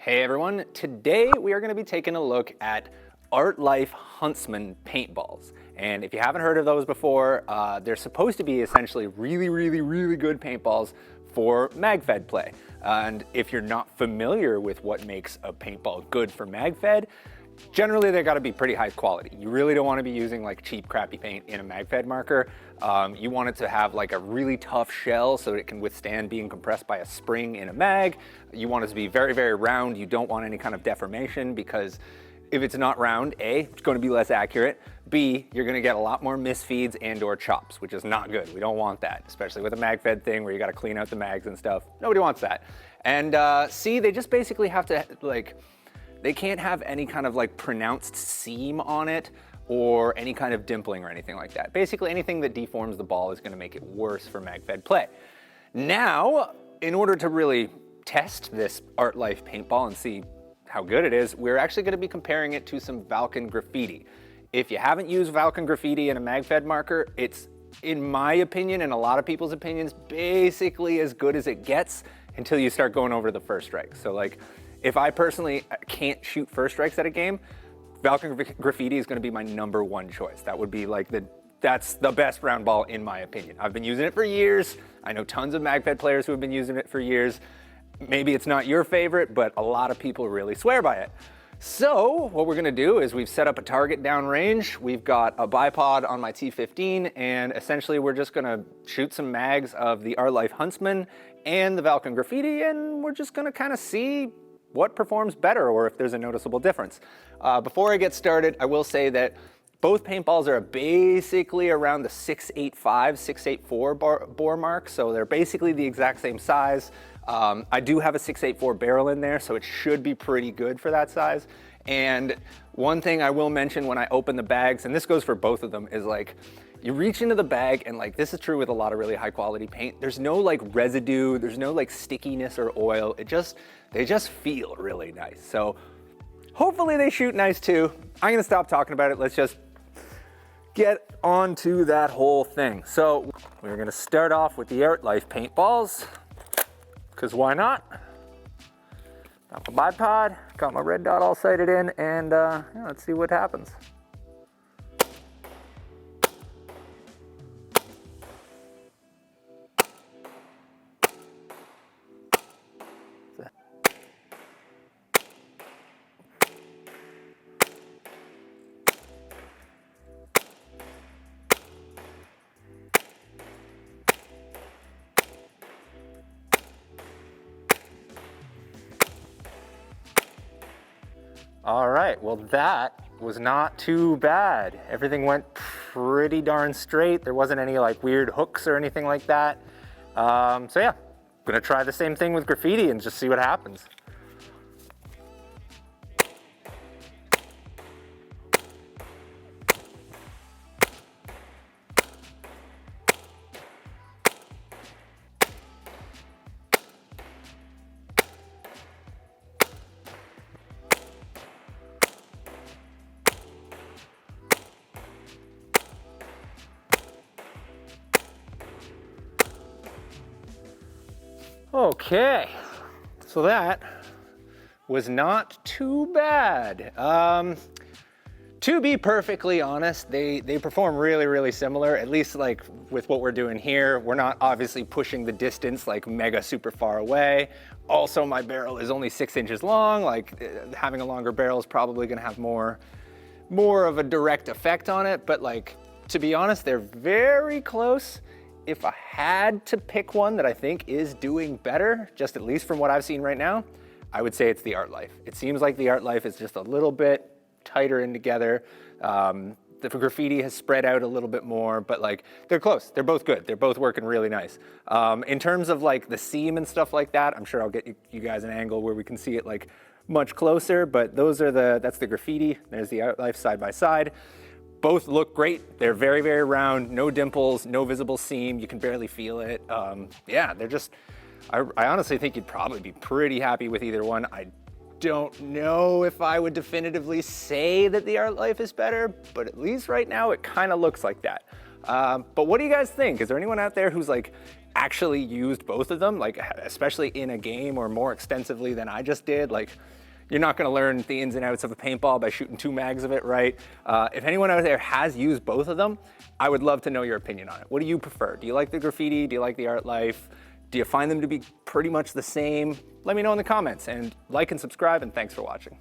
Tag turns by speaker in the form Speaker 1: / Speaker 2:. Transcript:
Speaker 1: Hey everyone, today we are going to be taking a look at Art Life Huntsman Paintballs. And if you haven't heard of those before, they're supposed to be essentially really good paintballs for Magfed play. And if you're not familiar with what makes a paintball good for Magfed, generally they got to be pretty high quality. You really don't want to be using like cheap crappy paint in a Magfed marker. You want it to have like a really tough shell so it can withstand being compressed by a spring in a mag. You want it to be very round. You don't want any kind of deformation, because if it's not round, A, it's going to be less accurate. B, you're going to get a lot more misfeeds and or chops, which is not good. We don't want that, especially with a Magfed thing where you got to clean out the mags and stuff. Nobody wants that. And C, they just basically have to they can't have any kind of like pronounced seam on it or any kind of dimpling or anything like that. Basically anything that deforms the ball is going to make it worse for Magfed play. Now, in order to really test this Art Life paintball and see how good it is, we're actually going to be comparing it to some Valken graffiti. If you haven't used Valken graffiti in a Magfed marker, it's, in my opinion and a lot of people's opinions, basically as good as it gets until you start going over the first strike. So like, if I personally can't shoot first strikes at a game, Valken graffiti is going to be my #1 choice. That would be like that's the best round ball in my opinion. I've been using it for years. I know tons of Magfed players who have been using it for years. Maybe it's not your favorite, but a lot of people really swear by it. So what we're going to do is we've set up a target downrange. We've got a bipod on my T15, and essentially we're just going to shoot some mags of the Art Life Huntsman and the Valken graffiti, and we're just going to kind of see what performs better or if there's a noticeable difference. Before I get started, I will say that both paintballs are basically around the 6.85, 6.84 bore mark, so they're basically the exact same size. I do have a 6.84 barrel in there, so it should be pretty good for that size. And one thing I will mention when I open the bags, and this goes for both of them, is like, you reach into the bag and like, this is true with a lot of really high quality paint, there's no like residue, there's no like stickiness or oil. They just feel really nice. So hopefully they shoot nice too. I'm gonna stop talking about it. Let's just get onto that whole thing. So we're gonna start off with the Art Life paintballs, because why not? Got my bipod, got my red dot all sighted in, and yeah, let's see what happens. All right, well that was not too bad. Everything went pretty darn straight. There wasn't any like weird hooks or anything like that. So yeah, I'm gonna try the same thing with graffiti and just see what happens. Okay, so that was not too bad. To be perfectly honest, they perform really similar, at least like with what we're doing here. We're not obviously pushing the distance like mega super far away. Also, my barrel is only 6 inches long. Like having a longer barrel is probably gonna have more of a direct effect on it, but like, to be honest, they're very close. If I had to pick one that I think is doing better, just at least from what I've seen right now, I would say it's the Art Life. It seems like the Art Life is just a little bit tighter in together. The graffiti has spread out a little bit more, but like, they're close. They're both good. They're both working really nice. In terms of like the seam and stuff like that, I'm sure I'll get you guys an angle where we can see it like much closer, but that's the graffiti. There's the Art Life side by side. Both look great. They're very round, no dimples, no visible seam. You can barely feel it. Yeah, they're just, I honestly think you'd probably be pretty happy with either one. I don't know if I would definitively say that the Art Life is better, but at least right now it kind of looks like that. But what do you guys think? Is there anyone out there who's like actually used both of them, like especially in a game or more extensively than I just did. Like, you're not gonna learn the ins and outs of a paintball by shooting 2 mags of it, right? If anyone out there has used both of them, I would love to know your opinion on it. What do you prefer? Do you like the graffiti? Do you like the art life? Do you find them to be pretty much the same? Let me know in the comments, and like and subscribe, and thanks for watching.